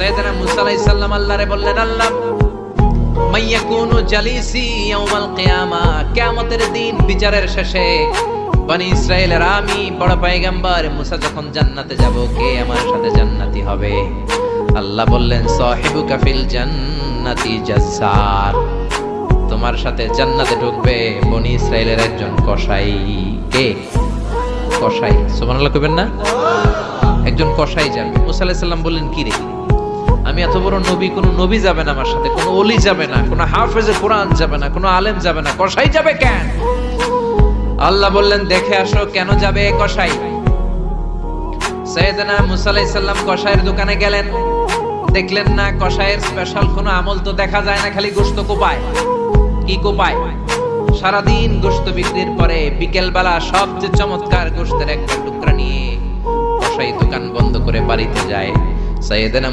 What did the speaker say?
সাইয়েদনা মুসা আলাইহিস সালাম আল্লাহরে বললেন, আল্লাহ মাইয়াকুনু জালিসি ইয়াউমাল কিয়ামা, কিয়ামতের দিন বিচারের শেষে বনি ইসরাইলের আমি বড় পয়গম্বর মুসা যখন জান্নাতে যাব, কে আমার সাথে জান্নাতি হবে? আল্লাহ বললেন, সাহিবুকা ফিল জান্নাতি জাজ্জার, তোমার সাথে জান্নাতে ঢুকবে বনি ইসরাইলের একজন কসাই। কে? কসাই। সুবহানাল্লাহ কইবেন না? একজন কসাই যাবে। মুসা আলাইহিস সালাম বললেন, কি রে, আমি এত বড় নবী, কোন নবী যাবে না আমার সাথে, কোন ওলি যাবে না, কোন হাফেজে কোরআন যাবে না, কোন আলেম যাবে না, কসাই যাবে কেন? আল্লাহ বললেন, দেখে আসো কেন যাবে কসাই। সাইয়েদনা মুসা আলাইহিস সালাম কসাইয়ের দোকানে গেলেন, দেখলেন না কসাইয়ের স্পেশাল কোনো আমল তো দেখা যায় না, খালি গোশত কোপায়। কি কোপায়? সারাদিন গোশত বিক্রির পরে বিকেল বেলা সবচেয়ে চমৎকার গোশতের একটা টুকরা নিয়ে কসাই দোকান বন্ধ করে বাড়িতে যায়। সাইয়েদনা